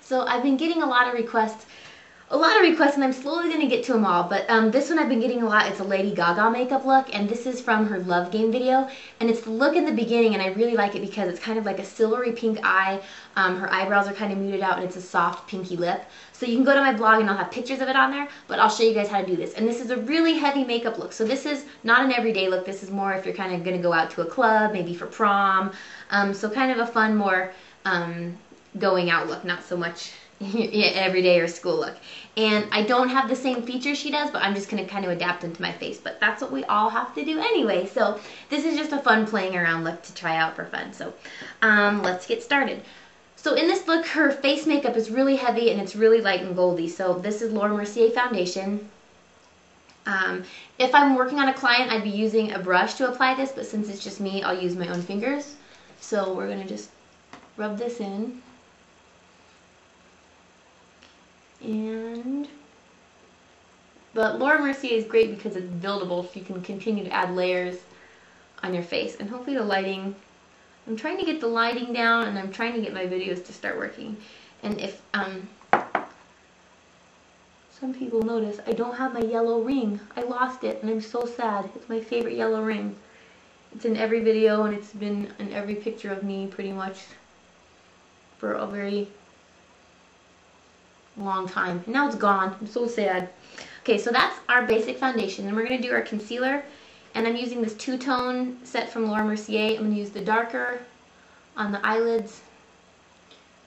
So I've been getting a lot of requests, and I'm slowly going to get to them all, but this one I've been getting a lot. It's a Lady Gaga makeup look, and this is from her Love Game video, and it's the look in the beginning, and I really like it because it's kind of like a silvery pink eye. Her eyebrows are kind of muted out, and it's a soft pinky lip. So you can go to my blog, and I'll have pictures of it on there, but I'll show you guys how to do this. And this is a really heavy makeup look, so this is not an everyday look. This is more if you're kind of going to go out to a club, maybe for prom, so kind of a fun, more going out look, not so much everyday or school look. And I don't have the same features she does, but I'm just going to kind of adapt them to my face. But that's what we all have to do anyway. So this is just a fun playing around look to try out for fun. So let's get started. So in this look, her face makeup is really heavy and it's really light and goldy. So this is Laura Mercier foundation. If I'm working on a client, I'd be using a brush to apply this, but since it's just me, I'll use my own fingers. So we're going to just rub this in. But Laura Mercier is great because it's buildable, so you can continue to add layers on your face. And hopefully the lighting, I'm trying to get the lighting down, and I'm trying to get my videos to start working. And if some people notice, I don't have my yellow ring. I lost it, and I'm so sad. It's my favorite yellow ring. It's in every video, and it's been in every picture of me pretty much for a very long time. And now it's gone. I'm so sad. Okay, so that's our basic foundation. Then we're going to do our concealer. And I'm using this two-tone set from Laura Mercier. I'm going to use the darker on the eyelids.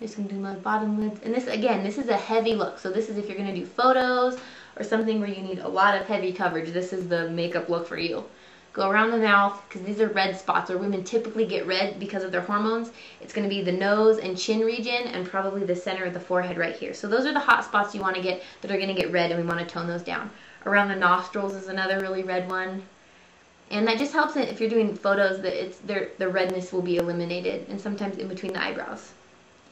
I'm just going to do my bottom lids. And this, again, this is a heavy look. So this is if you're going to do photos or something where you need a lot of heavy coverage. This is the makeup look for you. Go around the mouth, because these are red spots where women typically get red because of their hormones. It's going to be the nose and chin region and probably the center of the forehead right here. So those are the hot spots you want to get that are going to get red, and we want to tone those down. Around the nostrils is another really red one. And that just helps it if you're doing photos that the redness will be eliminated, and sometimes in between the eyebrows.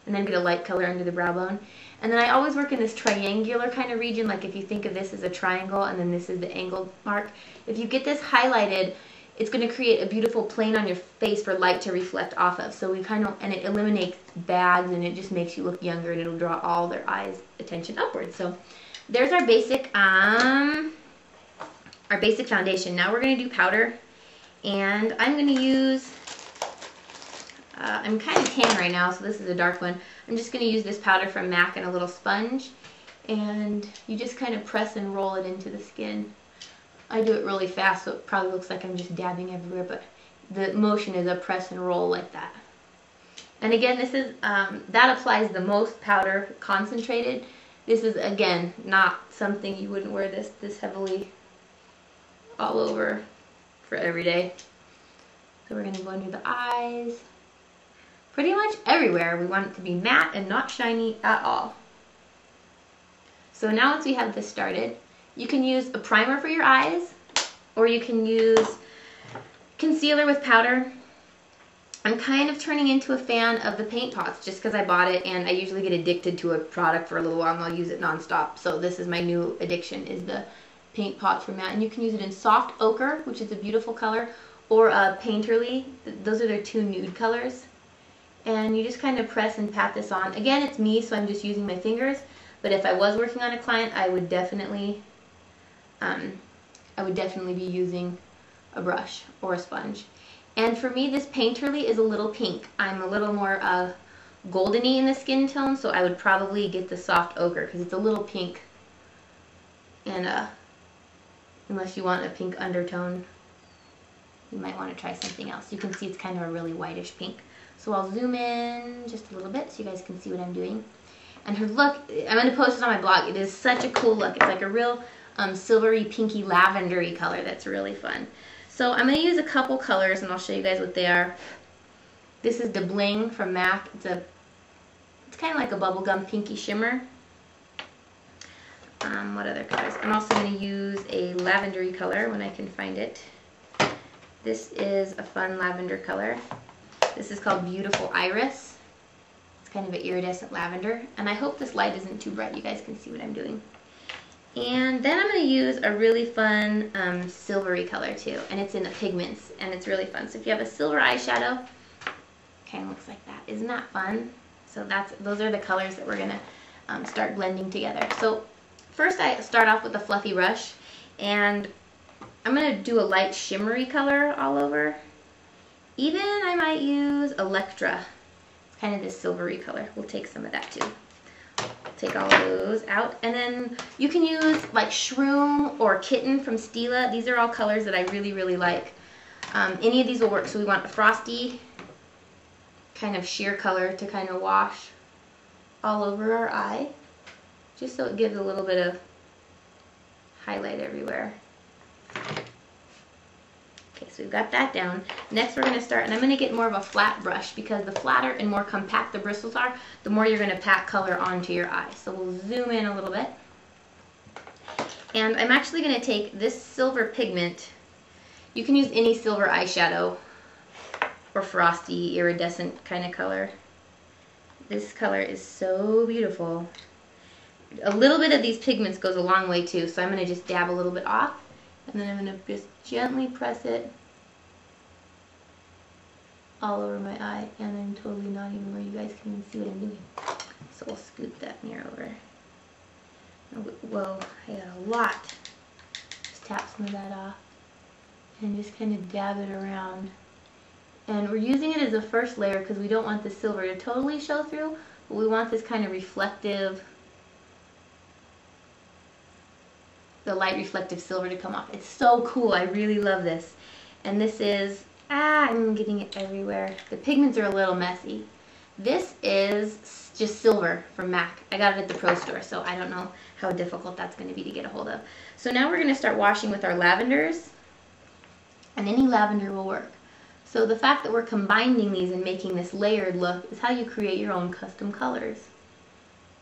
And then get a light color under the brow bone. And then I always work in this triangular kind of region, like if you think of this as a triangle and then this is the angled mark. If you get this highlighted, it's going to create a beautiful plane on your face for light to reflect off of. So we kind of, and it eliminates bags, and it just makes you look younger, and it'll draw all their eyes' attention upwards. So there's our basic foundation. Now we're going to do powder, and I'm going to use, I'm kind of tan right now, so this is a dark one. I'm just going to use this powder from MAC and a little sponge, and you just kind of press and roll it into the skin. I do it really fast, so it probably looks like I'm just dabbing everywhere, but the motion is a press and roll like that. And again, this is, that applies the most powder concentrated. This is, again, not something you wouldn't wear this heavily all over for every day. So we're going to go under the eyes. Pretty much everywhere. We want it to be matte and not shiny at all. So now once we have this started, you can use a primer for your eyes, or you can use concealer with powder. I'm kind of turning into a fan of the paint pots just because I bought it, and I usually get addicted to a product for a little while and I'll use it nonstop. So this is my new addiction, is the paint pot for matte. And you can use it in soft ochre, which is a beautiful color, or a painterly. Those are their two nude colors. And you just kind of press and pat this on. Again, it's me, so I'm just using my fingers. But if I was working on a client, I would definitely be using a brush or a sponge. And for me, this painterly is a little pink. I'm a little more goldeny in the skin tone, so I would probably get the soft ochre because it's a little pink. And unless you want a pink undertone, you might want to try something else. You can see it's kind of a really whitish pink. So I'll zoom in just a little bit so you guys can see what I'm doing. And her look, I'm going to post this on my blog. It is such a cool look. It's like a real silvery, pinky, lavendery color that's really fun. So I'm going to use a couple colors, and I'll show you guys what they are. This is the Bling from MAC. It's kind of like a bubblegum pinky shimmer. What other colors? I'm also going to use a lavendery color when I can find it. This is a fun lavender color. This is called Beautiful Iris. It's kind of an iridescent lavender. And I hope this light isn't too bright. You guys can see what I'm doing. And then I'm going to use a really fun silvery color too. And it's in the pigments. And it's really fun. So if you have a silver eyeshadow, kind of looks like that. Isn't that fun? So those are the colors that we're going to start blending together. So first I start off with a fluffy brush, and I'm going to do a light shimmery color all over. Even I might use Electra. It's kind of this silvery color. We'll take some of that too. Take all those out, and then you can use like Shroom or Kitten from Stila. These are all colors that I really, really like. Any of these will work. So we want a frosty kind of sheer color to kind of wash all over our eye, just so it gives a little bit of highlight everywhere. Okay, so we've got that down. Next we're going to start, and I'm going to get more of a flat brush, because the flatter and more compact the bristles are, the more you're going to pack color onto your eye. So we'll zoom in a little bit. And I'm actually going to take this silver pigment. You can use any silver eyeshadow or frosty, iridescent kind of color. This color is so beautiful. A little bit of these pigments goes a long way too, so I'm going to just dab a little bit off. And then I'm going to just gently press it all over my eye, and I'm totally not even where you guys can even see what I'm doing. So we'll scoop that mirror over. Whoa, I got a lot. Just tap some of that off and just kind of dab it around. And we're using it as a first layer because we don't want the silver to totally show through, but we want this kind of reflective, the light reflective silver to come off. It's so cool. I really love this. And this is, I'm getting it everywhere. The pigments are a little messy. This is just silver from MAC. I got it at the pro store, so I don't know how difficult that's going to be to get a hold of. So now we're going to start washing with our lavenders, and any lavender will work. So the fact that we're combining these and making this layered look is how you create your own custom colors.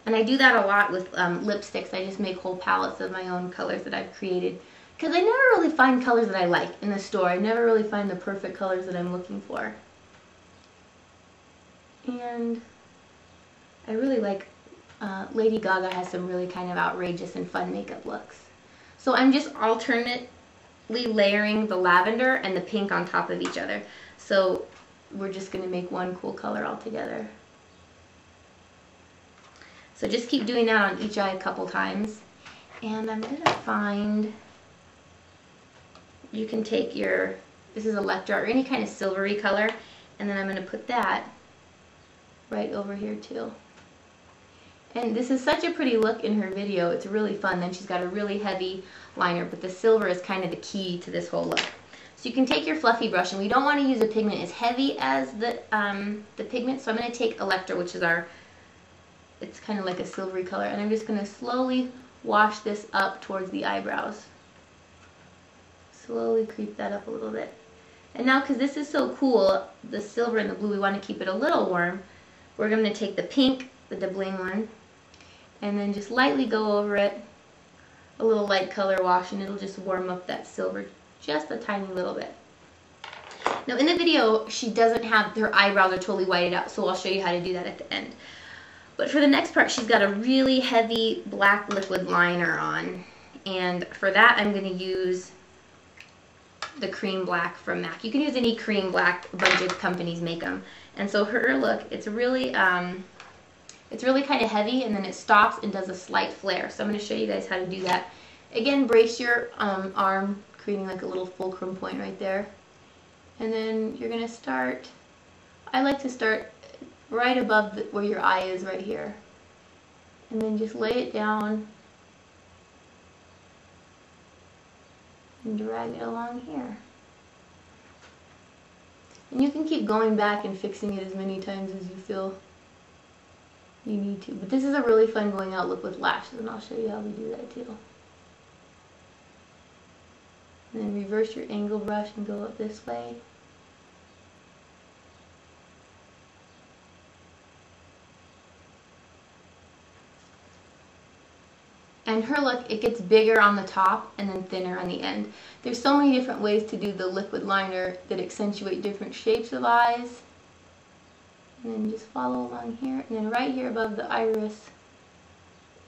And I do that a lot with lipsticks. I just make whole palettes of my own colors that I've created, because I never really find colors that I like in the store. I never really find the perfect colors that I'm looking for. And I really like, Lady Gaga has some really kind of outrageous and fun makeup looks. So I'm just alternately layering the lavender and the pink on top of each other. So we're just going to make one cool color all together. So just keep doing that on each eye a couple times. And I'm going to find, you can take your, this is Electra or any kind of silvery color, and then I'm going to put that right over here too. And this is such a pretty look in her video. It's really fun. Then she's got a really heavy liner, but the silver is kind of the key to this whole look. So you can take your fluffy brush, and we don't want to use a pigment as heavy as the pigment, so I'm going to take Electra, which is our, it's kind of like a silvery color, and I'm just going to slowly wash this up towards the eyebrows. Slowly creep that up a little bit. And now, because this is so cool, the silver and the blue, we want to keep it a little warm. We're going to take the pink, the doubling one, and then just lightly go over it, a little light color wash, and it'll just warm up that silver just a tiny little bit. Now in the video, she doesn't have, her eyebrows are totally whited out, so I'll show you how to do that at the end. But for the next part, she's got a really heavy black liquid liner on, and for that I'm going to use the cream black from MAC. You can use any cream black, a bunch of companies make them. And so her look, it's really kind of heavy, and then it stops and does a slight flare. So I'm going to show you guys how to do that. Again, brace your arm, creating like a little fulcrum point right there. And then you're going to start, I like to start right above where your eye is right here. And then just lay it down and drag it along here. And you can keep going back and fixing it as many times as you feel you need to. But this is a really fun going out look with lashes, and I'll show you how we do that too. And then reverse your angle brush and go up this way. And her look, it gets bigger on the top and then thinner on the end. There's so many different ways to do the liquid liner that accentuate different shapes of eyes. And then just follow along here. And then right here above the iris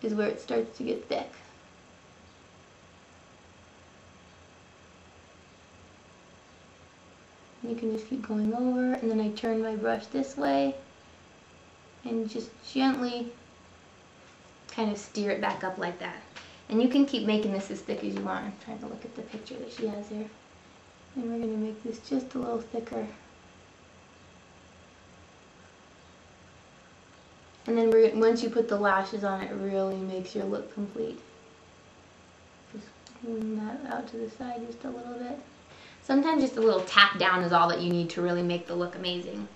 is where it starts to get thick. You can just keep going over, and then I turn my brush this way and just gently kind of steer it back up like that. And you can keep making this as thick as you want. I'm trying to look at the picture that she has here. And we're going to make this just a little thicker. And then once you put the lashes on, it really makes your look complete. Just moving that out to the side just a little bit. Sometimes just a little tap down is all that you need to really make the look amazing.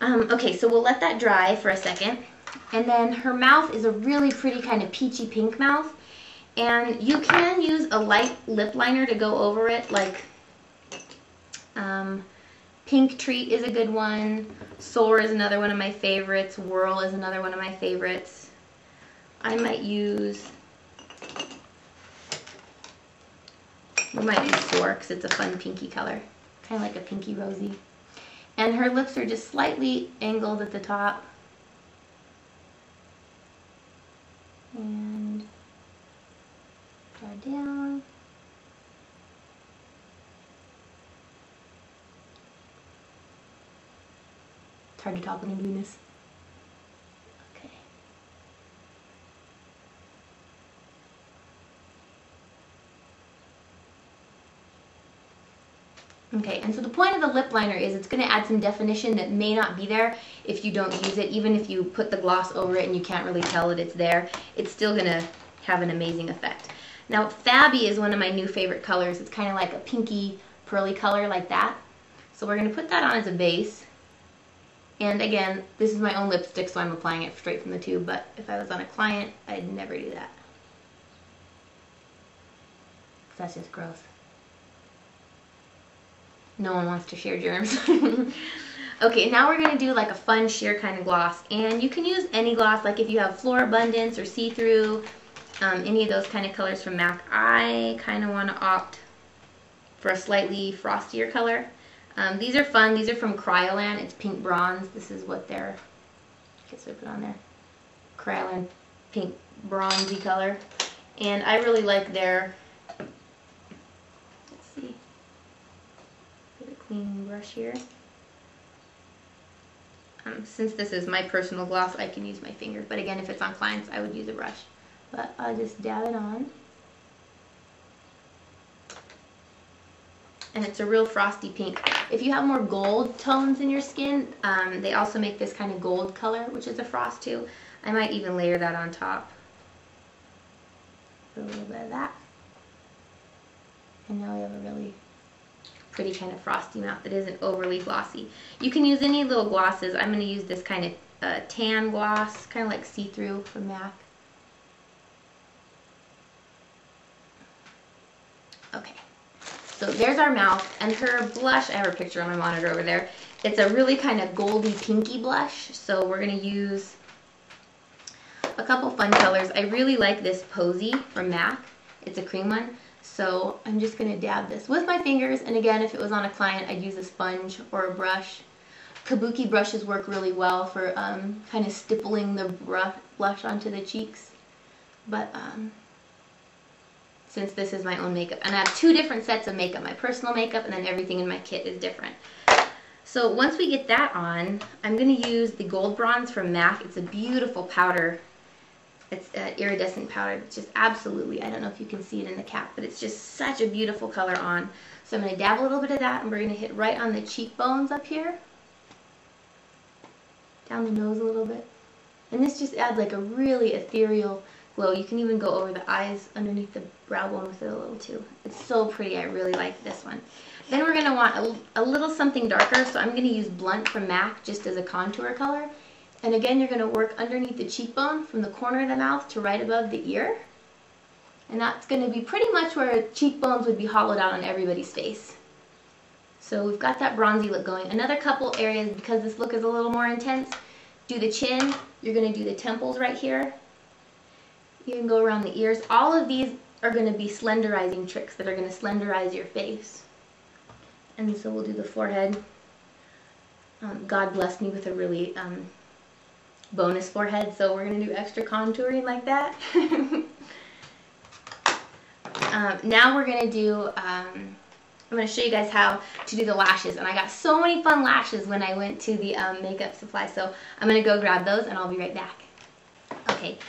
Okay, so we'll let that dry for a second. And then her mouth is a really pretty kind of peachy pink mouth. And you can use a light lip liner to go over it, like Pink Treat is a good one. Soar is another one of my favorites. Whirl is another one of my favorites. I might use, we might use Soar because it's a fun pinky color. Kind of like a pinky rosy. And her lips are just slightly angled at the top. And draw down. It's hard to talk when I'm doing this. Okay. Okay, and so the point of the lip liner is it's going to add some definition that may not be there if you don't use it. Even if you put the gloss over it and you can't really tell that it's there, it's still going to have an amazing effect. Now, Fabby is one of my new favorite colors. It's kind of like a pinky, pearly color like that. So we're going to put that on as a base. And again, this is my own lipstick, so I'm applying it straight from the tube, but if I was on a client, I'd never do that. That's just gross. No one wants to share germs. Okay, now we're going to do like a fun sheer kind of gloss. And you can use any gloss, like if you have Flora Abundance or See-Through, any of those kind of colors from MAC. I kind of want to opt for a slightly frostier color. These are fun. These are from Cryolan. It's pink bronze. This is what they're, I guess I put on there, Cryolan pink bronzy color. And I really like their, let's see, get a clean brush here. Since this is my personal gloss, I can use my finger. But again, if it's on clients, I would use a brush. But I'll just dab it on. And it's a real frosty pink. If you have more gold tones in your skin, they also make this kind of gold color, which is a frost too. I might even layer that on top. Put a little bit of that. And now we have a really pretty kind of frosty mouth that isn't overly glossy. You can use any little glosses. I'm going to use this kind of tan gloss, kind of like See-Through from MAC. Okay. So there's our mouth, and her blush, I have her picture on my monitor over there. It's a really kind of goldy pinky blush, so we're going to use a couple fun colors. I really like this Posy from MAC. It's a cream one, so I'm just going to dab this with my fingers, and again, if it was on a client, I'd use a sponge or a brush. Kabuki brushes work really well for kind of stippling the blush onto the cheeks, but since this is my own makeup. And I have two different sets of makeup, my personal makeup and then everything in my kit is different. So once we get that on, I'm going to use the Gold Bronze from MAC. It's a beautiful powder. It's iridescent powder. It's just absolutely, I don't know if you can see it in the cap, but it's just such a beautiful color on. So I'm going to dab a little bit of that and we're going to hit right on the cheekbones up here. Down the nose a little bit. And this just adds like a really ethereal glow. You can even go over the eyes underneath the brow bone with it a little too. It's so pretty. I really like this one. Then we're going to want a little something darker, so I'm going to use Blunt from MAC just as a contour color. And again, you're going to work underneath the cheekbone from the corner of the mouth to right above the ear. And that's going to be pretty much where cheekbones would be hollowed out on everybody's face. So we've got that bronzy look going. Another couple areas, because this look is a little more intense, do the chin. You're going to do the temples right here. You can go around the ears. All of these are going to be slenderizing tricks that are going to slenderize your face. And so we'll do the forehead. God blessed me with a really bonus forehead, so we're going to do extra contouring like that. Now we're going to do, I'm going to show you guys how to do the lashes. And I got so many fun lashes when I went to the makeup supply, so I'm going to go grab those and I'll be right back. Okay.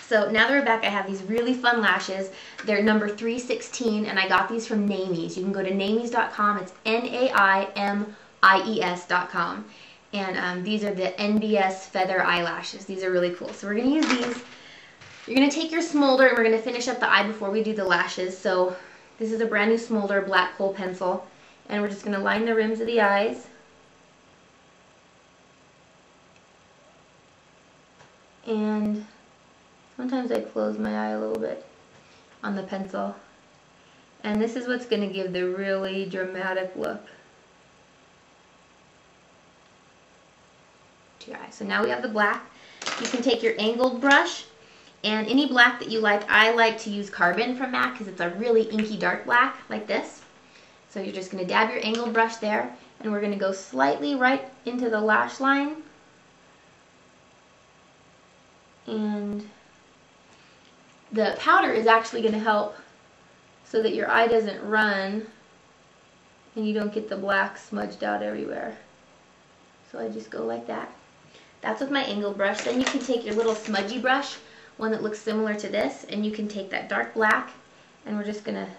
So now that we're back, I have these really fun lashes. They're number 316, and I got these from Namies. You can go to namies.com. It's NAIMIES.com. And these are the NBS Feather Eyelashes. These are really cool. So we're going to use these. You're going to take your smolder, and we're going to finish up the eye before we do the lashes. So this is a brand new smolder black kohl pencil. And we're just going to line the rims of the eyes. And sometimes I close my eye a little bit on the pencil. And this is what's going to give the really dramatic look to your eye. So now we have the black. You can take your angled brush and any black that you like. I like to use Carbon from MAC because it's a really inky dark black like this. So you're just going to dab your angled brush there, and we're going to go slightly right into the lash line. And the powder is actually going to help so that your eye doesn't run and you don't get the black smudged out everywhere. So I just go like that. That's with my angled brush. Then you can take your little smudgy brush, one that looks similar to this, and you can take that dark black, and we're just going to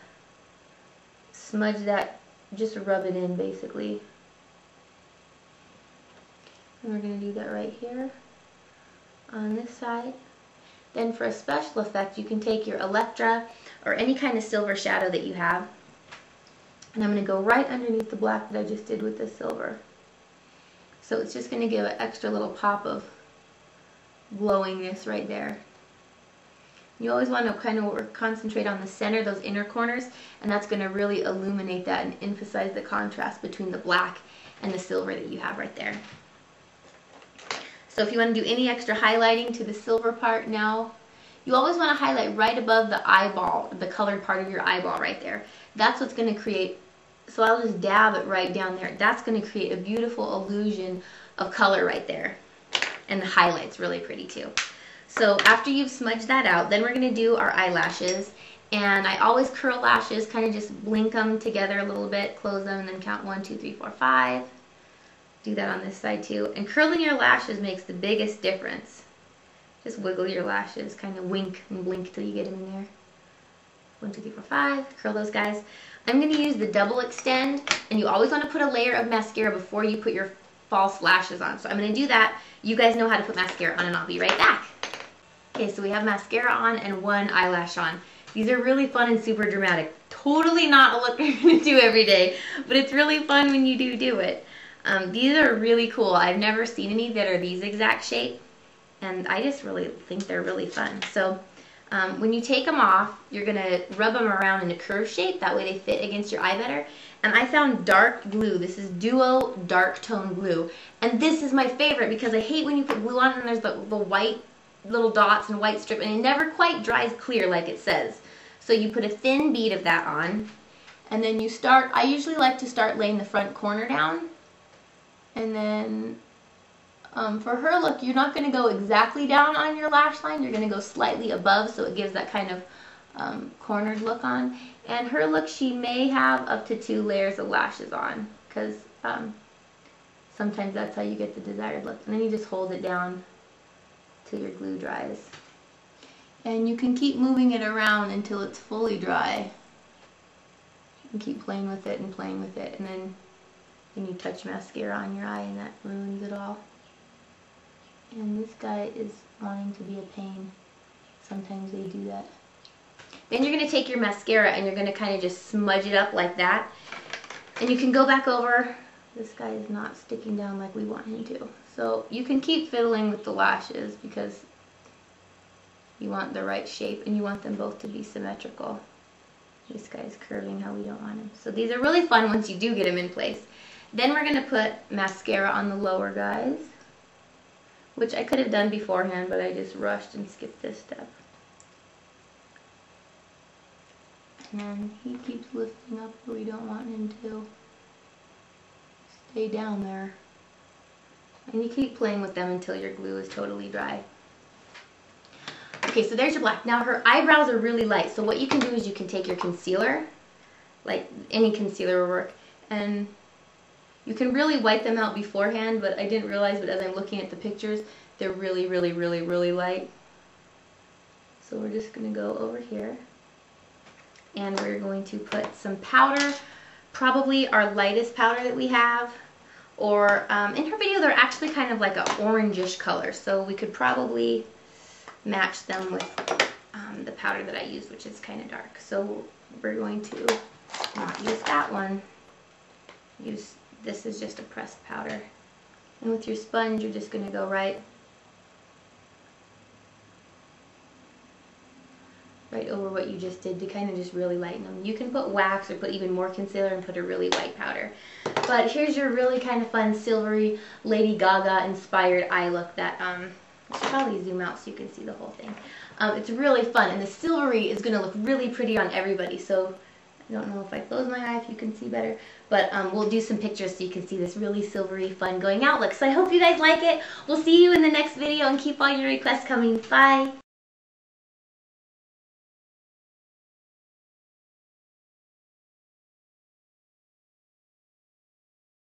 smudge that, just rub it in basically. And we're going to do that right here on this side. Then for a special effect, you can take your Electra or any kind of silver shadow that you have, and I'm going to go right underneath the black that I just did with the silver. So it's just going to give an extra little pop of glowingness right there. You always want to kind of concentrate on the center, those inner corners, and that's going to really illuminate that and emphasize the contrast between the black and the silver that you have right there. So if you want to do any extra highlighting to the silver part now, you always want to highlight right above the eyeball, the colored part of your eyeball right there. That's what's going to create, so I'll just dab it right down there. That's going to create a beautiful illusion of color right there. And the highlight's really pretty too. So after you've smudged that out, then we're going to do our eyelashes. And I always curl lashes, kind of just blink them together a little bit, close them, and then count 1, 2, 3, 4, 5. Do that on this side too. And curling your lashes makes the biggest difference. Just wiggle your lashes, kind of wink and blink till you get them in there. 1, 2, 3, 4, 5. Curl those guys. I'm going to use the double extend, and you always want to put a layer of mascara before you put your false lashes on. So I'm going to do that. You guys know how to put mascara on, and I'll be right back. Okay, so we have mascara on and one eyelash on. These are really fun and super dramatic. Totally not a look you're going to do every day, but it's really fun when you do it. These are really cool. I've never seen any that are these exact shape, and I just really think they're really fun. So when you take them off, you're going to rub them around in a curved shape. That way they fit against your eye better. And I found dark glue. This is Duo Dark Tone Glue. And this is my favorite because I hate when you put glue on and there's the white little dots and white strip, and it never quite dries clear like it says. So you put a thin bead of that on, and then you start, I usually like to start laying the front corner down. And then for her look, you're not going to go exactly down on your lash line. You're going to go slightly above, so it gives that kind of cornered look on. And her look, she may have up to 2 layers of lashes on, because sometimes that's how you get the desired look. And then you just hold it down till your glue dries. And you can keep moving it around until it's fully dry. You can keep playing with it, and then you touch mascara on your eye, and that ruins it all. And this guy is wanting to be a pain. Sometimes they do that. Then you're going to take your mascara and you're going to kind of just smudge it up like that. And you can go back over. This guy is not sticking down like we want him to. So you can keep fiddling with the lashes because you want the right shape and you want them both to be symmetrical. This guy's curving how we don't want him. So these are really fun once you do get them in place. Then we're going to put mascara on the lower guys, which I could have done beforehand, but I just rushed and skipped this step. And then he keeps lifting up where we don't want him to. Stay down there. And you keep playing with them until your glue is totally dry. Okay, so there's your black. Now her eyebrows are really light, so what you can do is you can take your concealer, like any concealer will work, and you can really wipe them out beforehand, but I didn't realize, but as I'm looking at the pictures, they're really, really, really, really light. So we're just going to go over here. And we're going to put some powder, probably our lightest powder that we have. Or in her video, they're actually kind of like an orangish color. So we could probably match them with the powder that I used, which is kind of dark. So we're going to not use that one. This is just a pressed powder. And with your sponge, you're just going to go right over what you just did to kind of just really lighten them. You can put wax or put even more concealer and put a really white powder. But here's your really kind of fun silvery Lady Gaga inspired eye look that, I'll probably zoom out so you can see the whole thing. It's really fun, and the silvery is going to look really pretty on everybody. So I don't know if I close my eye if you can see better, but we'll do some pictures so you can see this really silvery fun going out look. So I hope you guys like it. We'll see you in the next video, and keep all your requests coming. Bye!